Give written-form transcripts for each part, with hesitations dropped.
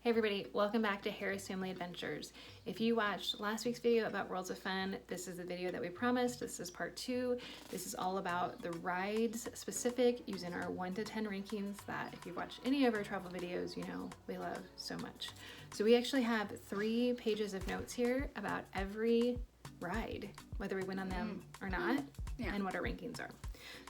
Hey everybody, welcome back to Harris Family Adventures. If you watched last week's video about Worlds of Fun, this is the video that we promised. This is part 2. This is all about the rides specific using our 1 to 10 rankings that if you've watched any of our travel videos, you know we love so much. So we actually have 3 pages of notes here about every ride, whether we went on them or not, and what our rankings are.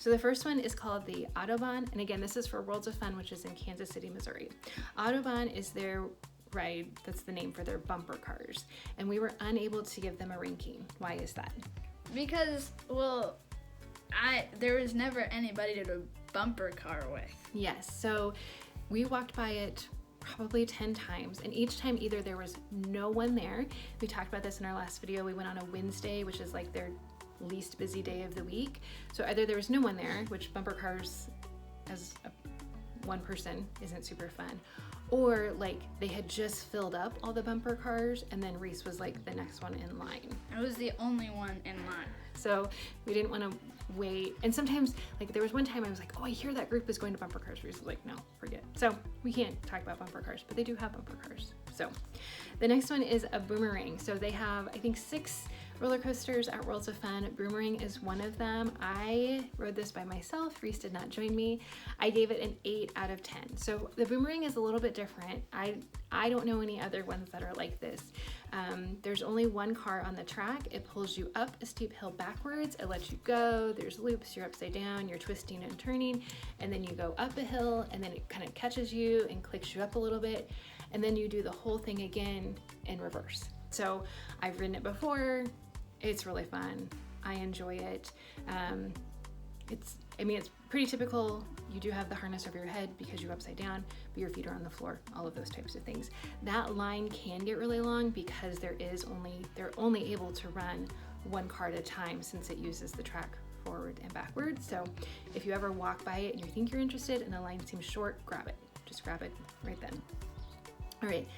So the first one is called the Autobahn, and again, this is for Worlds of Fun, which is in Kansas City, Missouri. Autobahn is their ride, that's the name for their bumper cars, and we were unable to give them a ranking. Why is that? Because, well, there was never anybody to do a bumper car with. Yes, so we walked by it probably 10 times, and each time either there was no one there. We talked about this in our last video. We went on a Wednesday, which is like their least busy day of the week. So either there was no one there, which bumper cars as one person isn't super fun, or like they had just filled up all the bumper cars and then Reese was like the next one in line. I was the only one in line. So we didn't want to wait. And sometimes, like there was one time I was like, oh, I hear that group is going to bumper cars. Reese was like, no, forget. So we can't talk about bumper cars, but they do have bumper cars. So the next one is a Boomerang. So they have, I think, 6 roller coasters at Worlds of Fun. Boomerang is one of them. I rode this by myself. Reese did not join me. I gave it an 8 out of 10. So the Boomerang is a little bit different. I don't know any other ones that are like this. There's only one car on the track. It pulls you up a steep hill backwards. It lets you go. There's loops. You're upside down. You're twisting and turning. And then you go up a hill and then it kind of catches you and clicks you up a little bit. And then you do the whole thing again in reverse. So I've ridden it before. It's really fun. I enjoy it. It's pretty typical. You do have the harness over your head because you're upside down, but your feet are on the floor, all of those types of things. That line can get really long because they're only able to run one car at a time since it uses the track forward and backward. So if you ever walk by it and you think you're interested and the line seems short, grab it. Just grab it right then. All right,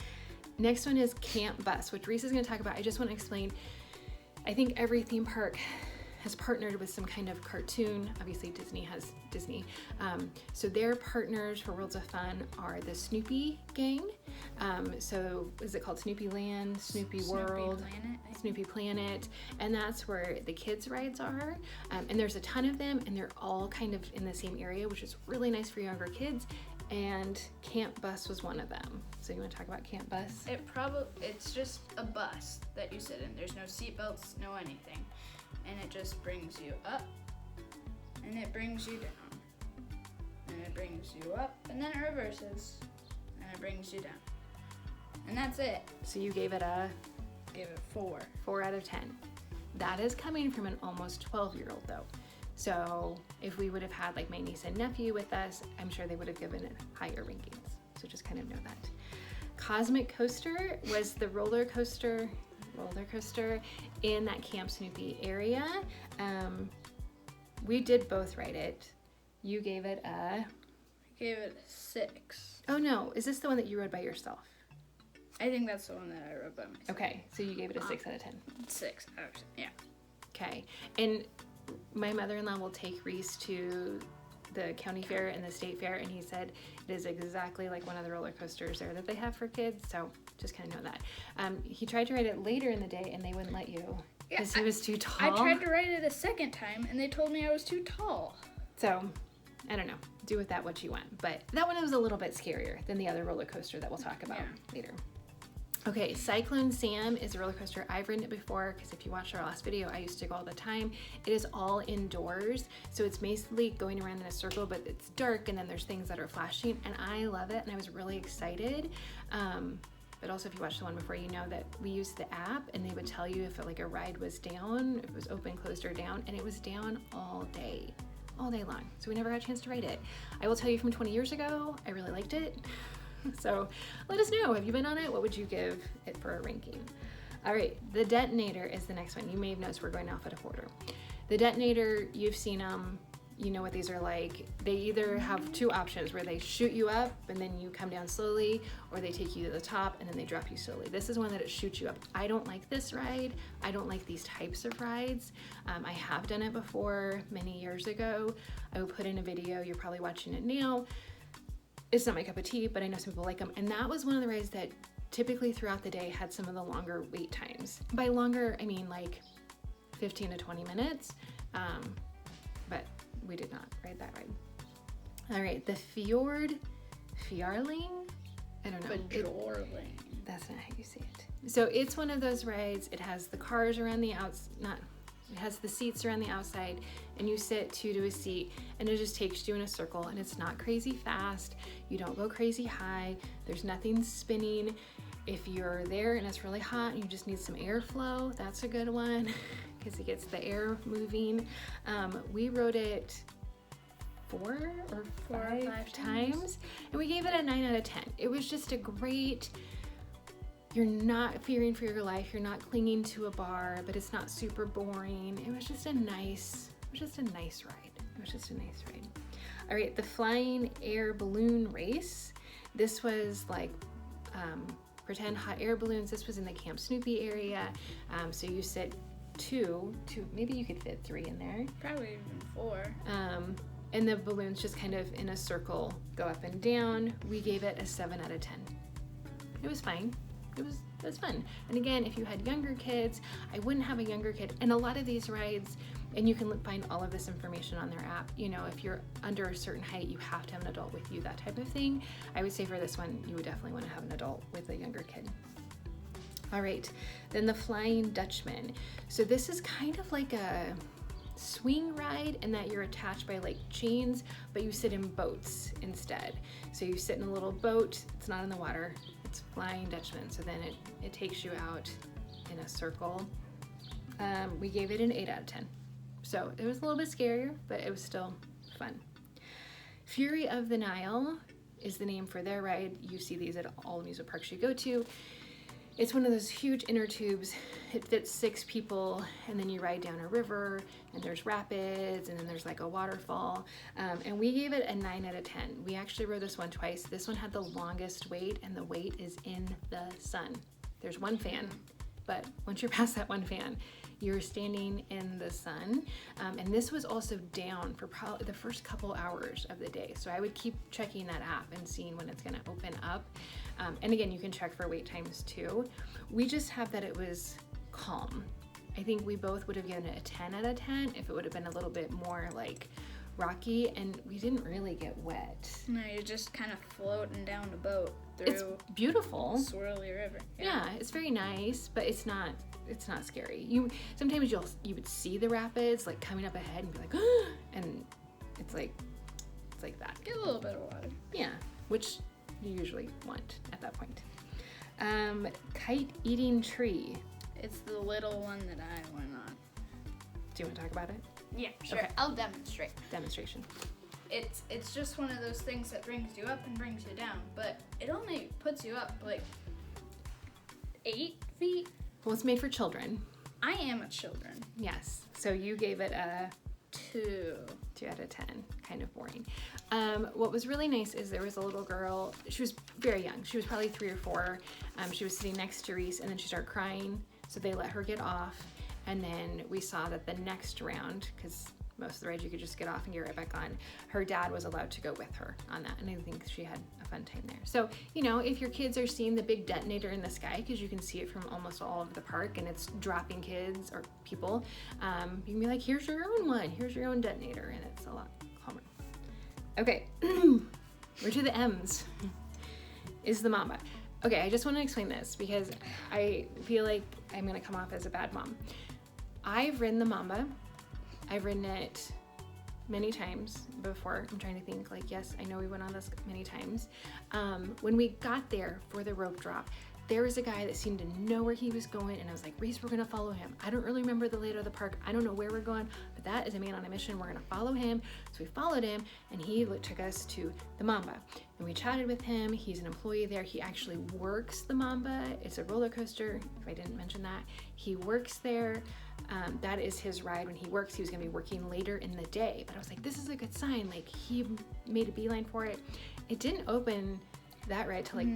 next one is Camp Bus, which Reese is gonna talk about. I just wanna explain, I think every theme park has partnered with some kind of cartoon. Obviously Disney has Disney. So their partners for Worlds of Fun are the Snoopy gang. So is it called Snoopy Land, Snoopy World, Snoopy Planet, and that's where the kids' rides are. And there's a ton of them and they're all kind of in the same area, which is really nice for younger kids. And Camp Bus was one of them. So you want to talk about Camp Bus? It's just a bus that you sit in. There's no seat belts, no anything. And it just brings you up, and it brings you down, and it brings you up, and then it reverses, and it brings you down. And that's it. So you gave it Gave it 4. 4 out of 10. That is coming from an almost 12-year-old though. So if we would have had like my niece and nephew with us, I'm sure they would have given it higher rankings. So just kind of know that. Cosmic Coaster was the roller coaster in that Camp Snoopy area. We did both ride it. You gave it I gave it a 6. Oh no, is this the one that you rode by yourself? I think that's the one that I rode by myself. Okay, so you gave it a 6 out of 10. 6 out of 10, yeah. Okay, and my mother-in-law will take Reese to the county fair and the state fair, and he said it is exactly like one of the roller coasters there that they have for kids, so just kind of know that. He tried to ride it later in the day and they wouldn't let you because he was too tall. I tried to ride it a second time and they told me I was too tall. So I don't know, do with that what you want, but that one was a little bit scarier than the other roller coaster that we'll talk about later. Okay, Cyclone Sam is a roller coaster. I've ridden it before because if you watched our last video, I used to go all the time. It is all indoors, so it's basically going around in a circle, but it's dark and then there's things that are flashing, and I love it and I was really excited. But also if you watched the one before, you know that we used the app and they would tell you if like a ride was down, if it was open, closed, or down, and it was down all day long. So we never got a chance to ride it. I will tell you from 20 years ago, I really liked it. So let us know, have you been on it? What would you give it for a ranking? All right, the Detonator is the next one. You may have noticed we're going off at a quarter. The Detonator, you've seen them, you know what these are like. They either have 2 options where they shoot you up and then you come down slowly, or they take you to the top and then they drop you slowly. This is one that it shoots you up. I don't like this ride. I don't like these types of rides. I have done it before many years ago. I will put in a video, you're probably watching it now. It's not my cup of tea, but I know some people like them. And that was one of the rides that typically throughout the day had some of the longer wait times. By longer, I mean like 15 to 20 minutes. But we did not ride that ride. All right, the Fjordling? I don't know. Fjordling. That's not how you say it. So it's one of those rides. It has the cars around the it has the seats around the outside, and you sit two to a seat, and it just takes you in a circle, and it's not crazy fast. You don't go crazy high. There's nothing spinning. If you're there and it's really hot and you just need some airflow, that's a good one because it gets the air moving. We rode it 4 or 5 times, and we gave it a 9 out of 10. It was just a great. You're not fearing for your life. You're not clinging to a bar, but it's not super boring. It was just a nice ride. All right, the Flying Air Balloon Race. This was like pretend hot air balloons. This was in the Camp Snoopy area. So you sit two, maybe you could fit 3 in there. Probably even 4. And the balloons just kind of in a circle go up and down. We gave it a 7 out of 10. It was fine. It was fun. And again, if you had younger kids, I wouldn't have a younger kid. And a lot of these rides, and you can find all of this information on their app, you know, if you're under a certain height, you have to have an adult with you, that type of thing. I would say for this one, you would definitely want to have an adult with a younger kid. All right, then the Flying Dutchman. So this is kind of like a swing ride in that you're attached by like chains, but you sit in boats instead. So you sit in a little boat, it's not in the water, it's Flying Dutchman. So then it takes you out in a circle. We gave it an 8 out of 10. So it was a little bit scarier, but it was still fun. Fury of the Nile is the name for their ride. You see these at all amusement parks you go to. It's one of those huge inner tubes. It fits 6 people, and then you ride down a river, and there's rapids, and then there's like a waterfall. And we gave it a 9 out of 10. We actually rode this one twice. This one had the longest wait, and the wait is in the sun. There's one fan, but once you're past that one fan, you're standing in the sun. And this was also down for probably the first couple hours of the day. So I would keep checking that app and seeing when it's gonna open up. And again, you can check for wait times too. We just have that it was calm. I think we both would have given it a 10 out of 10 if it would have been a little bit more like rocky, and we didn't really get wet. No, you're just kind of floating down the boat through. It's beautiful. Swirly river. Yeah, it's very nice, but it's not scary. Sometimes you would see the rapids like coming up ahead and be like, oh, and it's like that. Get a little bit of water. Yeah, which you usually want at that point. Kite eating tree. It's the little one that I went on. Do you want to talk about it? Yeah, sure. Okay. I'll demonstrate. Demonstration. It's just one of those things that brings you up and brings you down, but it only puts you up like 8 feet. Well, it's made for children. I am a children. Yes. So you gave it a 2 out of 10. Kind of boring. What was really nice is there was a little girl. She was very young. She was probably 3 or 4. She was sitting next to Reece, and then she started crying. So they let her get off. And then we saw that the next round, because most of the rides you could just get off and get right back on, her dad was allowed to go with her on that. And I think she had a fun time there. So, you know, if your kids are seeing the big detonator in the sky, because you can see it from almost all over the park and it's dropping kids or people, you can be like, here's your own one. Here's your own detonator. And it's a lot calmer. Okay, we're to the M's. Is the Mamba. Okay, I just want to explain this because I feel like I'm going to come off as a bad mom. I've ridden the Mamba. I've ridden it many times before. I'm trying to think, like, yes, I know we went on this many times. When we got there for the rope drop, there was a guy that seemed to know where he was going, and I was like, Reece, we're gonna follow him. I don't really remember the layout of the park. I don't know where we're going, but that is a man on a mission. We're gonna follow him. So we followed him, and he took us to the Mamba. And we chatted with him. He's an employee there. He actually works the Mamba. It's a roller coaster, if I didn't mention that. He works there. That is his ride when he works. He was gonna be working later in the day, but I was like, this is a good sign. Like, he made a beeline for it. It didn't open that ride till like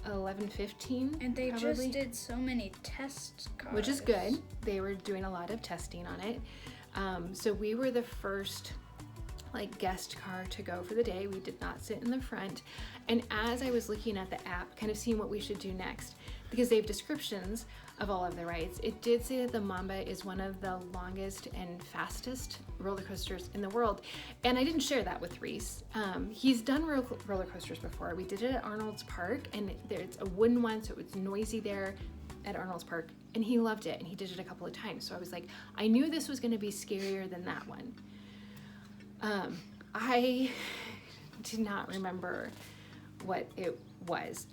11:15, and they probably. Just did so many test cars, which is good. They were doing a lot of testing on it. So we were the first like guest car to go for the day. We did not sit in the front. And as I was looking at the app, kind of seeing what we should do next, because they have descriptions of all of the rides, it did say that the Mamba is one of the longest and fastest roller coasters in the world. And I didn't share that with Reece. He's done roller coasters before. We did it at Arnold's Park, and it's a wooden one, so it was noisy there at Arnold's Park, and he loved it, and he did it a couple of times. So I was like, I knew this was going to be scarier than that one. I did not remember what it was.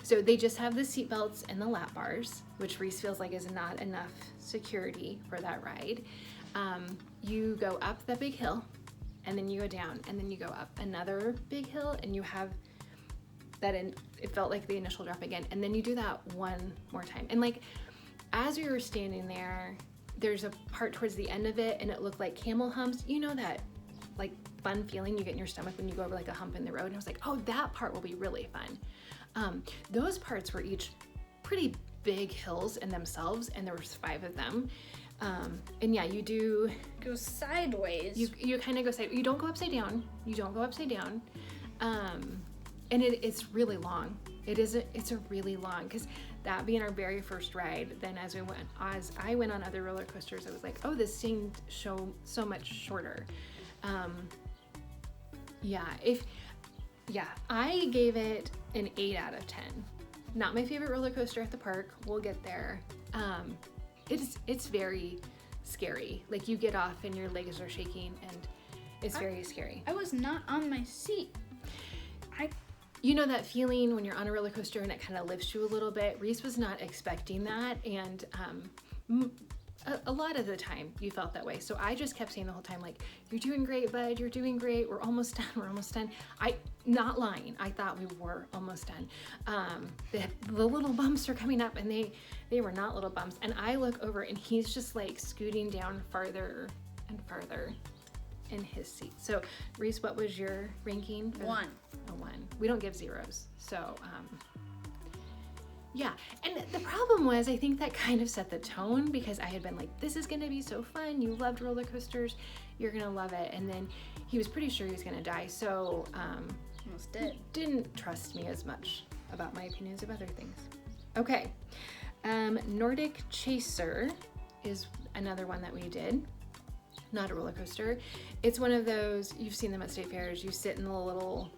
So they just have the seat belts and the lap bars, which Reece feels like is not enough security for that ride. You go up the big hill, and then you go down, and then you go up another big hill, and you have that in, it felt like the initial drop again, and then you do that one more time. And like, as we were standing there, there's a part towards the end of it, and it looked like camel humps. You know that like fun feeling you get in your stomach when you go over like a hump in the road? And I was like, oh, that part will be really fun. Those parts were each pretty big hills in themselves, and there was 5 of them. And yeah, you do Go sideways. you kind of go side. You don't go upside down. You don't go upside down. And it's really long. It's a really long, because that being our very first ride, then as I went on other roller coasters, I was like, oh, this seemed so much shorter. I gave it an 8 out of 10. Not my favorite roller coaster at the park. We'll get there. It's very scary. Like, you get off and your legs are shaking, and it's very scary. I was not on my seat. You know that feeling when you're on a roller coaster and it kind of lifts you a little bit? Reece was not expecting that, and a lot of the time you felt that way. So I just kept saying the whole time, like, you're doing great, bud, you're doing great, we're almost done. Not lying, I thought we were almost done. The little bumps are coming up, and they were not little bumps. And I look over, and he's just like scooting down farther and farther in his seat. So Reece, what was your ranking? 1. A 1. We don't give zeros. So yeah, and the problem was, I think that kind of set the tone, because I had been like, this is gonna be so fun, you loved roller coasters, you're gonna love it. And then he was pretty sure he was gonna die, so Almost did. Didn't trust me as much about my opinions of other things. Okay, Nordic Chaser is another one that we did. Not a roller coaster. It's one of those, you've seen them at state fairs, you sit in the little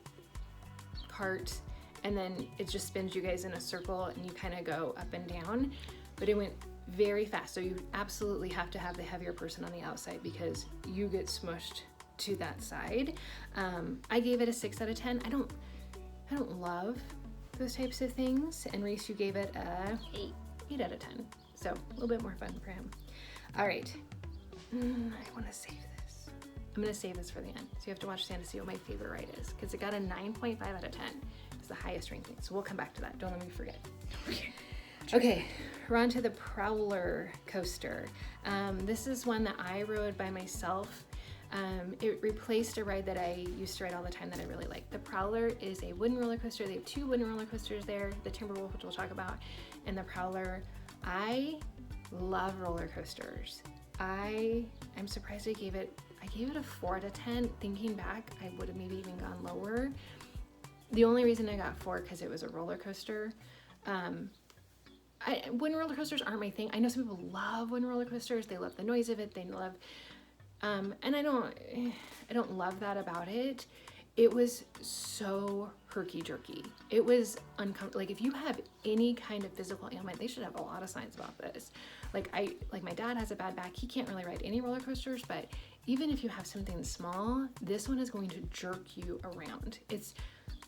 cart, and then it just spins you guys in a circle, and you kind of go up and down, but it went very fast. So you absolutely have to have the heavier person on the outside, because you get smushed to that side. I gave it a 6 out of 10. I don't love those types of things. And Reece, you gave it a 8 out of 10. So a little bit more fun for him. All right. I want to save this. I'm going to save this for the end. So you have to watch Santa to see what my favorite ride is, because it got a 9.5 out of 10. It's the highest ranking. So we'll come back to that. Don't let me forget. Okay, we're on to the Prowler coaster. This is one that I rode by myself. It replaced a ride that I used to ride all the time that I really liked. The Prowler is a wooden roller coaster. They have 2 wooden roller coasters there, the Timberwolf, which we'll talk about, and the Prowler. I love roller coasters. I'm surprised I gave it a 4 out of 10. Thinking back, I would have maybe even gone lower. The only reason I got 4 because it was a roller coaster. Wooden roller coasters aren't my thing. I know some people love wooden roller coasters. They love the noise of it. They love, and I don't love that about it. It was so herky-jerky. It was uncomfortable. Like, if you have any kind of physical ailment, they should have a lot of signs about this. Like my dad has a bad back. He can't really ride any roller coasters, but even if you have something small, this one is going to jerk you around. It's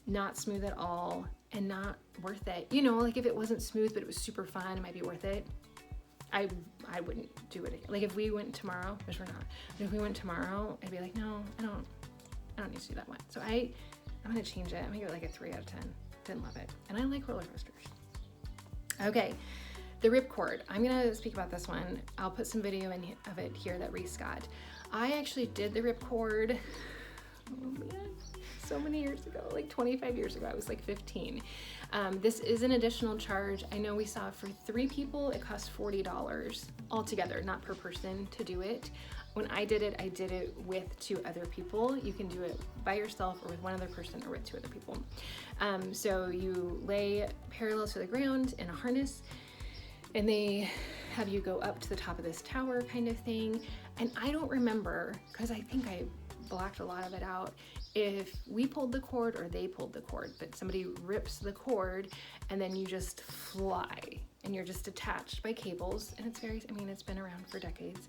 not smooth at all and not worth it. You know, like if it wasn't smooth, but it was super fun, it might be worth it. I wouldn't do it again. Like if we went tomorrow, which we're not, but if we went tomorrow, I'd be like, no, I don't need to do that one. So I'm gonna change it. I'm gonna give it like a 3 out of 10. Didn't love it. And I like roller coasters. Okay, the Ripcord. I'm gonna speak about this one. I'll put some video of it here that Reece got. I actually did the Ripcord, oh man, so many years ago, like 25 years ago. I was like 15. This is an additional charge. I know we saw for 3 people, it cost $40 altogether, not per person, to do it. when I did it with 2 other people. You can do it by yourself or with one other person or with 2 other people. So you lay parallel to the ground in a harness, and they have you go up to the top of this tower kind of thing. And I don't remember, because I think I blocked a lot of it out, if we pulled the cord or they pulled the cord, but somebody rips the cord and then you just fly and you're just attached by cables. And it's very, I mean, it's been around for decades.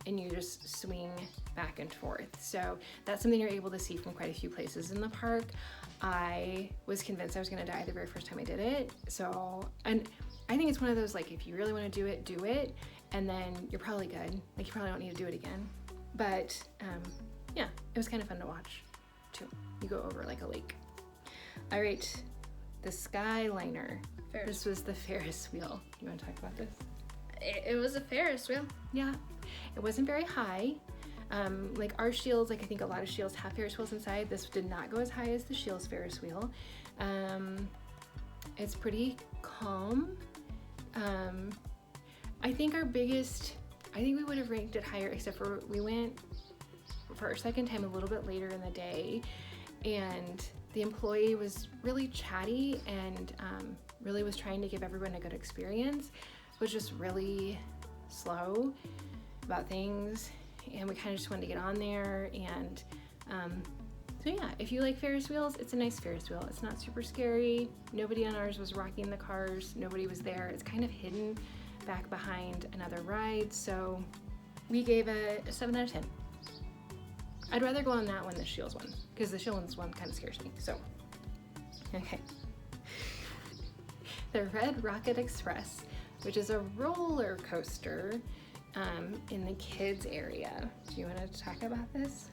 And you just swing back and forth. So that's something you're able to see from quite a few places in the park. I was convinced I was gonna die the very first time I did it. So, and I think it's one of those, like, if you really wanna do it, and then you're probably good. Like, you probably don't need to do it again. But yeah, it was kind of fun to watch too. You go over like a lake. All right, the Skyliner. This was the Ferris wheel. You wanna talk about this? It was a Ferris wheel. Yeah, it wasn't very high. Like our Shields, like I think a lot of Shields have Ferris wheels inside. This did not go as high as the Shields Ferris wheel. It's pretty calm. I think we would have ranked it higher, except for we went for our second time a little bit later in the day, and the employee was really chatty and really was trying to give everyone a good experience, was just really slow about things, and we kind of just wanted to get on there. And so yeah, if you like Ferris wheels, it's a nice Ferris wheel. It's not super scary. Nobody on ours was rocking the cars. Nobody was there. It's kind of hidden back behind another ride. So we gave it a 7 out of 10. I'd rather go on that one than the Shields one, because the Shields one kind of scares me. So, okay. The Red Rocket Express, which is a roller coaster in the kids area. Do you want to talk about this?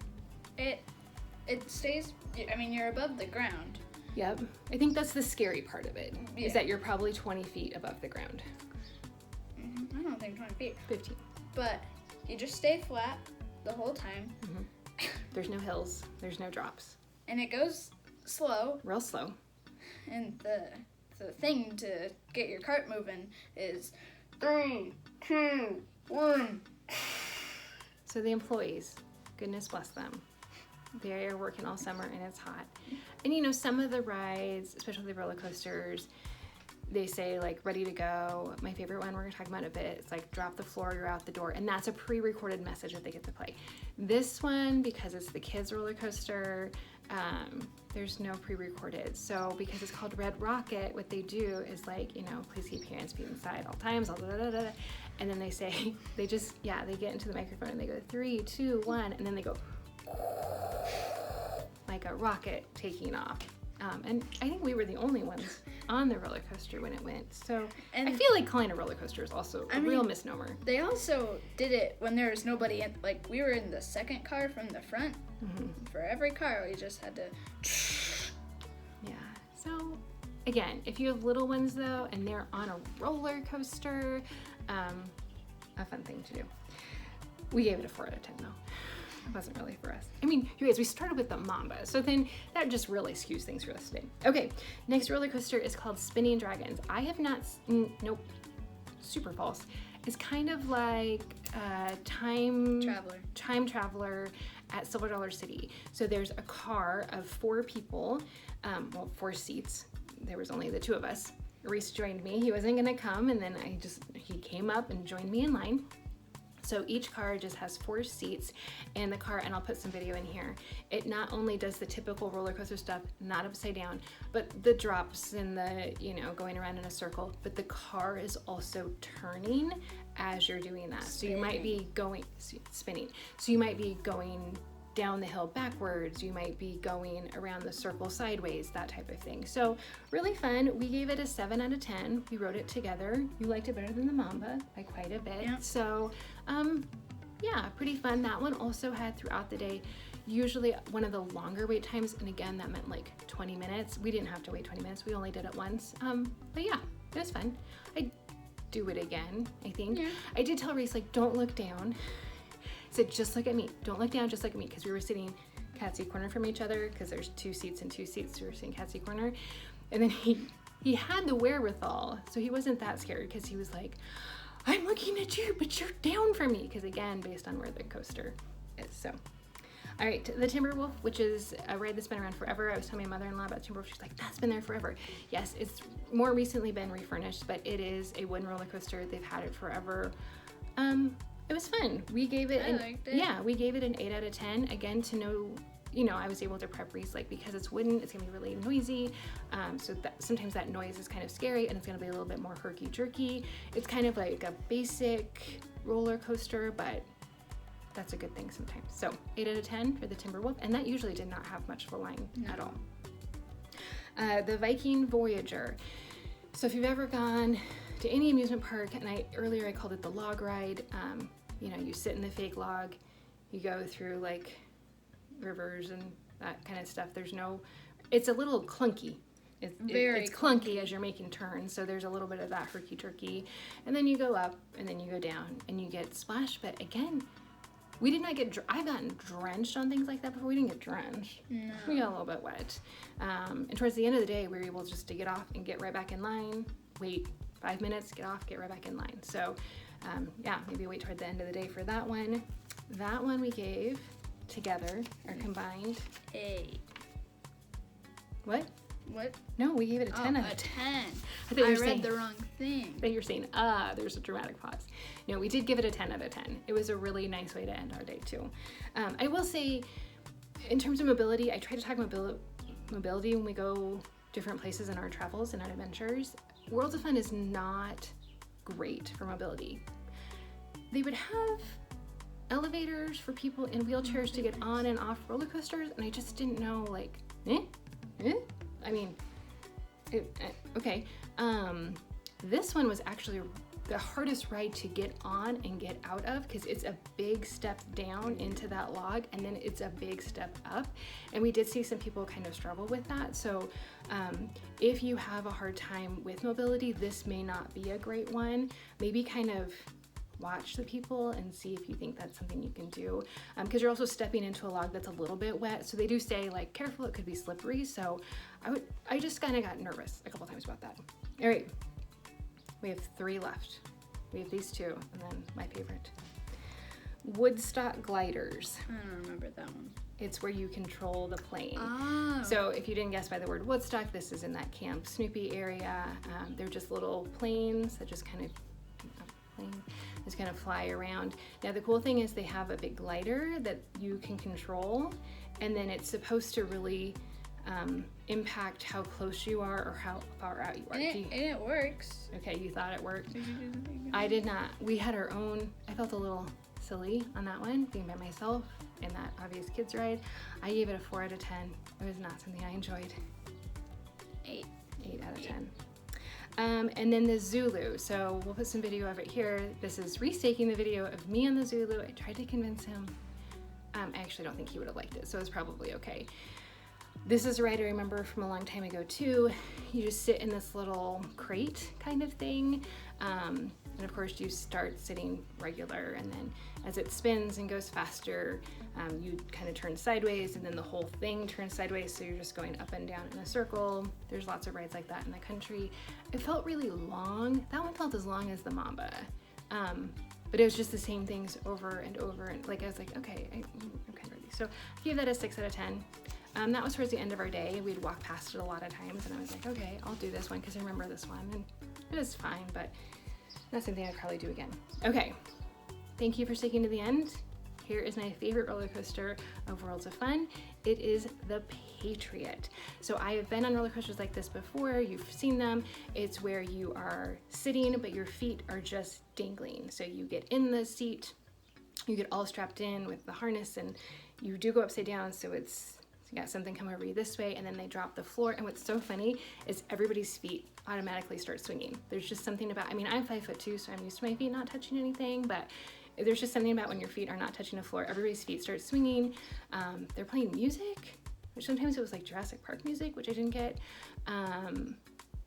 It stays, I mean, you're above the ground. Yep. I think that's the scary part of it, is that you're probably 20 feet above the ground. I don't think 20 feet. 15. But you just stay flat the whole time. Mm-hmm. There's no hills. There's no drops. And it goes slow. Real slow. And the thing to get your cart moving is 3, 2, 1. So the employees, goodness bless them, they are working all summer and it's hot. And you know, some of the rides, especially the roller coasters, they say like ready to go. My favorite one we're gonna talk about in a bit, it's like drop the floor, you're out the door. And that's a pre-recorded message that they get to play. This one, because it's the kids roller coaster, there's no pre-recorded. So because it's called Red Rocket, what they do is like, you know, please keep parents' feet inside all times, and then they say, they get into the microphone and they go 3, 2, 1, and then they go like a rocket taking off. And I think we were the only ones on the roller coaster when it went. So I feel like calling a roller coaster is also a real misnomer. They also did it when there was nobody in, like we were in the second car from the front. Mm-hmm. For every car, we just had to. Yeah. So again, if you have little ones though, and they're on a roller coaster, a fun thing to do. We gave it a 4 out of 10 though. It wasn't really for us. I mean, you guys, we started with the Mamba, so then that just really skews things for us today. Okay, next roller coaster is called Spinning Dragons. I have not, nope, super false. It's kind of like Time Traveler at Silver Dollar City. So there's a car of 4 people, 4 seats. There was only the 2 of us. Reece joined me. He wasn't gonna come, and then he came up and joined me in line. So each car just has 4 seats in the car, and I'll put some video in here. It not only does the typical roller coaster stuff, not upside down, but the drops and the, you know, going around in a circle, but the car is also turning as you're doing that. So you might be spinning. So you might be going down the hill backwards, you might be going around the circle sideways, that type of thing. So really fun. We gave it a 7 out of 10. We rode it together. You liked it better than the Mamba by quite a bit. Yeah. So yeah, pretty fun. That one also had throughout the day usually one of the longer wait times, and again that meant like 20 minutes. We didn't have to wait 20 minutes. We only did it once. But yeah, it was fun. I'd do it again, I think. Yeah. I did tell Reece, like, don't look down. Said, just look at me. Don't look down, just look at me. Because we were sitting cat's corner from each other, because there's 2 seats and 2 seats. So we were sitting cat's corner. And then he had the wherewithal. So he wasn't that scared, because he was like, I'm looking at you, but you're down from me. Because again, based on where the coaster is. So, all right, the Timberwolf, which is a ride that's been around forever. I was telling my mother-in-law about Timberwolf. She's like, that's been there forever. Yes, it's more recently been refurnished, but it is a wooden roller coaster. They've had it forever. It was fun. We gave it we gave it an 8 out of 10. Again, to know, you know, I was able to prep Reece, like, because it's wooden, it's gonna be really noisy. So that sometimes that noise is kind of scary, and it's gonna be a little bit more herky jerky. It's kind of like a basic roller coaster, but that's a good thing sometimes. So 8 out of 10 for the Timberwolf, and that usually did not have much of a line at all. The Viking Voyager. So if you've ever gone to any amusement park, and earlier I called it the log ride, you know, you sit in the fake log, you go through like rivers and that kind of stuff. It's a little clunky. It's clunky as you're making turns, so there's a little bit of that herky-jerky. And then you go up, and then you go down, and you get splashed. But again, we did not get, I've gotten drenched on things like that before. We didn't get drenched. No. We got a little bit wet. And towards the end of the day, we were able just to get off and get right back in line, wait 5 minutes, get off, get right back in line. So yeah, maybe wait toward the end of the day for that one. That one we gave together, or combined. What? What? No, we gave it a 10 out of 10. I read the wrong thing. That you're saying, there's a dramatic pause. No, we did give it a 10 out of 10. It was a really nice way to end our day too. I will say, in terms of mobility, I try to talk mobility when we go different places in our travels and our adventures. Worlds of Fun is not great for mobility. They would have elevators for people in wheelchairs to get on and off roller coasters, and I just didn't know, like, I mean, okay. This one was actually the hardest ride to get on and get out of, because it's a big step down into that log, and then it's a big step up. And we did see some people kind of struggle with that. So if you have a hard time with mobility, this may not be a great one. Maybe kind of watch the people and see if you think that's something you can do, because you're also stepping into a log that's a little bit wet. So they do say, like, careful, it could be slippery. So I just kind of got nervous a couple times about that. All right, we have 3 left. We have these 2, and then my favorite, Woodstock gliders. I don't remember that one. It's where you control the plane. Oh. So if you didn't guess by the word Woodstock, this is in that Camp Snoopy area. They're just little planes that just kind of fly around. Now the cool thing is they have a big glider that you can control, and then it's supposed to really impact how close you are or how far out you are. And it works. Okay, you thought it worked. Did you do something? I did not. We had our own. I felt a little silly on that one, being by myself in that obvious kids ride. I gave it a 4 out of 10. It was not something I enjoyed. 8 out of 10. And then the Zulu. So we'll put some video of it here. This is Reece taking the video of me on the Zulu. I tried to convince him. I actually don't think he would have liked it, so it's probably okay. This is a ride I remember from a long time ago too. You just sit in this little crate kind of thing. And of course you start sitting regular, and then as it spins and goes faster, you kind of turn sideways, and then the whole thing turns sideways, so you're just going up and down in a circle. There's lots of rides like that in the country. It felt really long. That one felt as long as the Mamba. But it was just the same things over and over, and like I was like, okay, I'm kind of ready. So I gave that a 6 out of 10. That was towards the end of our day. We'd walk past it a lot of times, and I was like, okay, I'll do this one because I remember this one, and it was fine, but not something I'd probably do again. Okay, thank you for sticking to the end. Here is my favorite roller coaster of Worlds of Fun. It is the Patriot. So I have been on roller coasters like this before. You've seen them. It's where you are sitting, but your feet are just dangling. So you get in the seat, you get all strapped in with the harness, and you do go upside down, so it's you got something come over you this way, and then they drop the floor. And what's so funny is everybody's feet automatically start swinging. There's just something about, I mean, I'm 5'2", so I'm used to my feet not touching anything, but there's just something about when your feet are not touching the floor, everybody's feet start swinging. They're playing music, which sometimes it was like Jurassic Park music, which I didn't get. And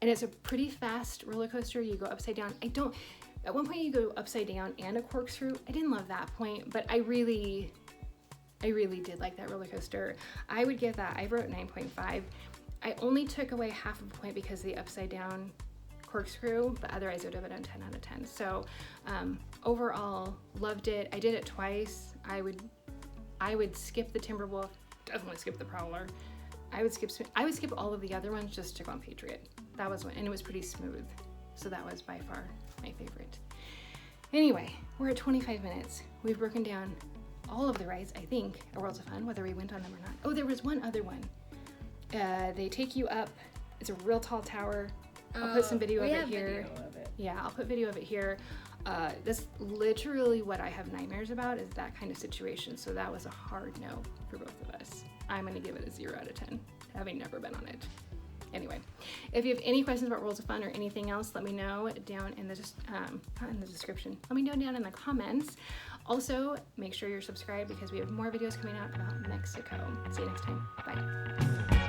it's a pretty fast roller coaster. You go upside down. At one point you go upside down and a corkscrew. I didn't love that point, but I really did like that roller coaster. I would give that, I wrote 9.5. I only took away half a point because the upside down corkscrew, but otherwise I would have done 10 out of 10. So overall, loved it. I did it twice. I would skip the Timberwolf, definitely skip the Prowler. I would skip all of the other ones just to go on Patriot. That was one, and it was pretty smooth. So that was by far my favorite. Anyway, we're at 25 minutes. We've broken down all of the rides, I think, at Worlds of Fun, whether we went on them or not. Oh, there was one other one. They take you up. It's a real tall tower. I'll put some video of it here. Video of it. Yeah, I'll put video of it here. That's literally what I have nightmares about, is that kind of situation. So that was a hard no for both of us. I'm going to give it a 0 out of 10, having never been on it. Anyway, if you have any questions about Worlds of Fun or anything else, let me know down in the not in the description. Let me know down in the comments. Also, make sure you're subscribed because we have more videos coming out about Mexico. See you next time. Bye.